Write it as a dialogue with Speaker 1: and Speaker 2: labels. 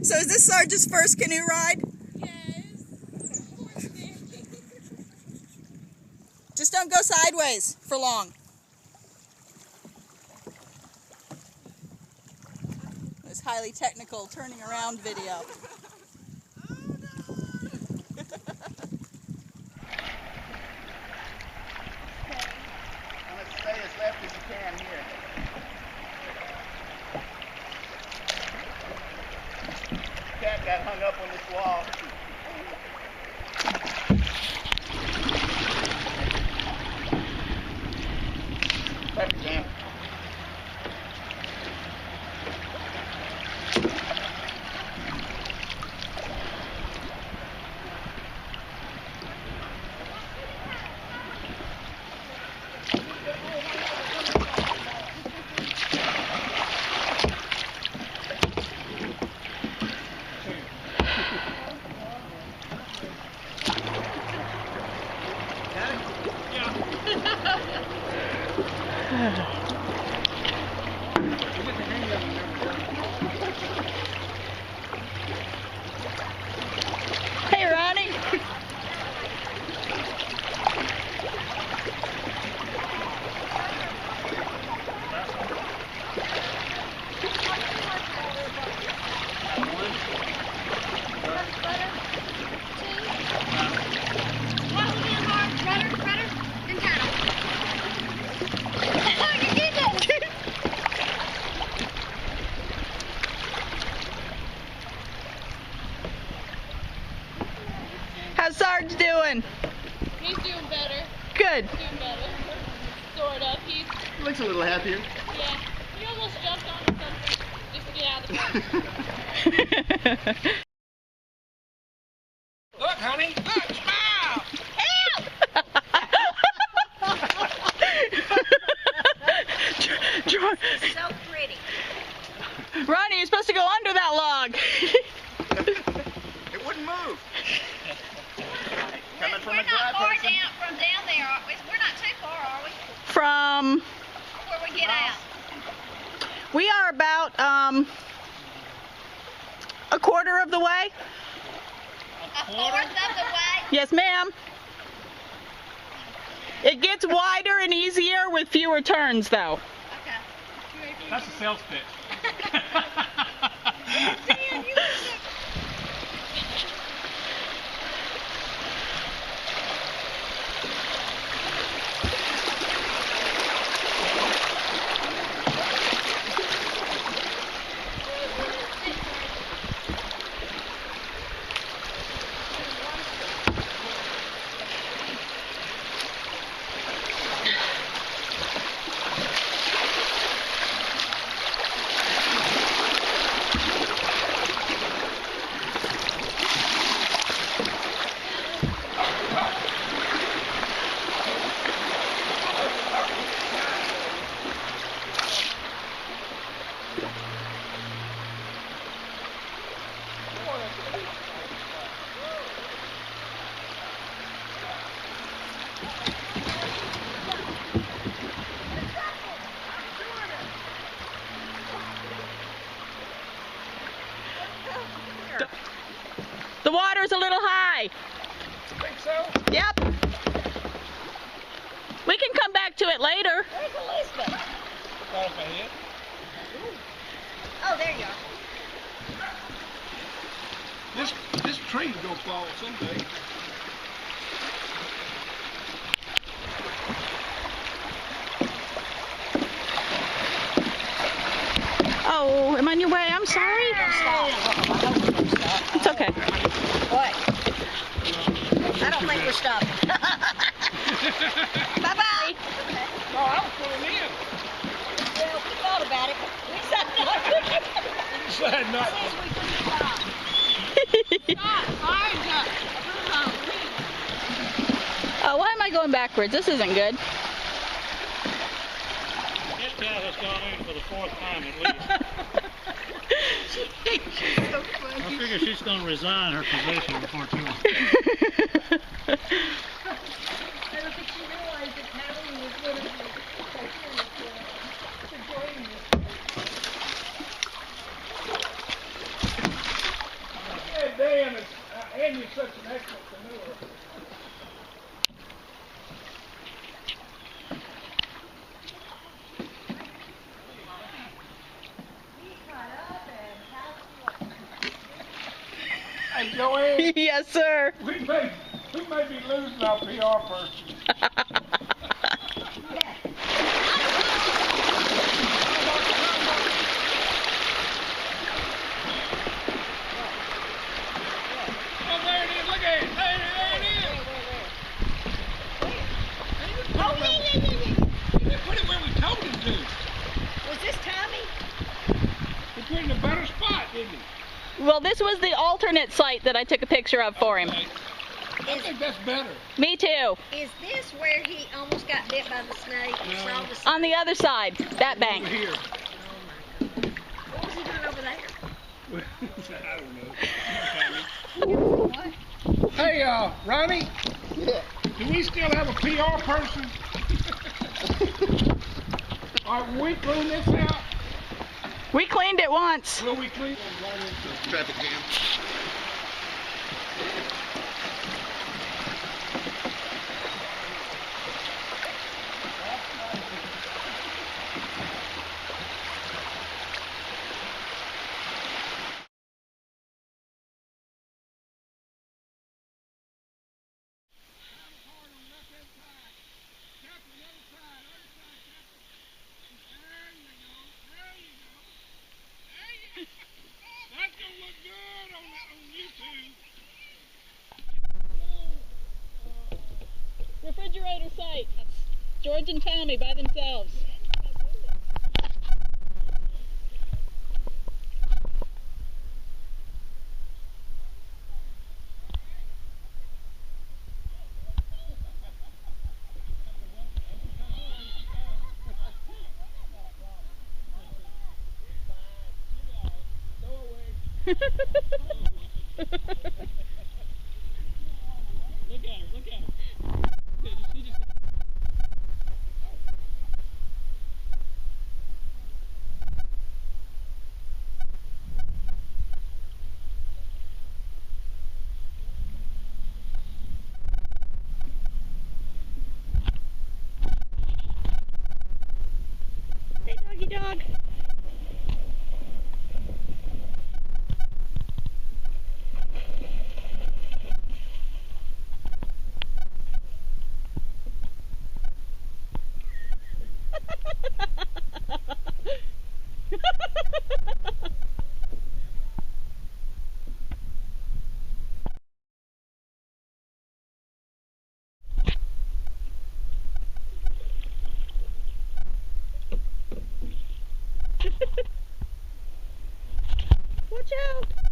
Speaker 1: So is this Sarge's first canoe ride?
Speaker 2: Yes.
Speaker 1: Just don't go sideways for long. This highly technical turning around video.
Speaker 3: Stay as left as you can here. Cat got hung up on this wall. Perfect, Jam.
Speaker 1: Hey, Ronnie. How's Sarge doing?
Speaker 2: He's doing better.
Speaker 1: Good.
Speaker 2: He's doing better. Sort of. He's,
Speaker 3: Looks a little happier.
Speaker 2: yeah. He almost jumped onto something just to get out of the boat.
Speaker 4: Look, honey. Look, smile.
Speaker 5: So pretty.
Speaker 1: Ronnie, you're supposed to go under that log.
Speaker 3: It wouldn't move. Coming from
Speaker 5: We're
Speaker 3: a
Speaker 5: not
Speaker 3: dry
Speaker 5: far
Speaker 3: person.
Speaker 5: from down there, are we? We're not too far, are we?
Speaker 1: From,
Speaker 5: Where we get out?
Speaker 1: we are about a quarter of the way.
Speaker 5: A fourth of the way?
Speaker 1: Yes, ma'am. It gets wider and easier with fewer turns, though.
Speaker 5: Okay.
Speaker 4: That's a sales pitch.
Speaker 5: Dan, you
Speaker 1: The water's a little high.
Speaker 4: Think so?
Speaker 1: Yep. We can come back to it later.
Speaker 5: Where's Elizabeth?
Speaker 4: Right up ahead.
Speaker 5: Oh, there you are.
Speaker 4: This tree's gonna fall someday.
Speaker 1: Oh, am I on your way? I'm sorry. It's okay.
Speaker 5: What? I don't think we're stopping. Bye-bye.
Speaker 4: No, I was pulling in.
Speaker 5: Well, we thought about it. We said no.
Speaker 4: You decided not to.
Speaker 5: Says we couldn't stop.
Speaker 1: Oh, why am I going backwards? This isn't good.
Speaker 4: This cat has gone in for the fourth time at least. I figure she's going to resign her position before too long.
Speaker 5: I don't think she realized that Natalie was going to be to join this.
Speaker 6: excellent canoeer. Hey, Joanne,
Speaker 1: Yes, sir.
Speaker 6: we may be losing our PR person. Oh, there it is. Look at it. There it is.
Speaker 5: Oh, yeah.
Speaker 6: He put it where we told him to.
Speaker 5: Was this Tommy?
Speaker 6: He put it in a better spot, didn't he?
Speaker 1: Well, this was the alternate site that I took a picture of for him.
Speaker 6: Okay. I think that's better.
Speaker 1: Me too.
Speaker 5: Is this where he almost got bit by the snake? You saw the snake?
Speaker 1: On the other side, that
Speaker 6: Over
Speaker 1: bank.
Speaker 6: here.
Speaker 5: What was he doing over there?
Speaker 6: I don't know. Hey, Ronnie.
Speaker 3: Yeah.
Speaker 6: Do we still have a PR person? All right, will we clean this out?
Speaker 1: We cleaned it once.
Speaker 6: Will we clean?
Speaker 3: Traffic jam.
Speaker 6: That's gonna look good on YouTube.
Speaker 1: Refrigerator site. George and Tommy by themselves.
Speaker 4: Look at her, look at her. She just...
Speaker 1: Hey, doggy dog. Watch out!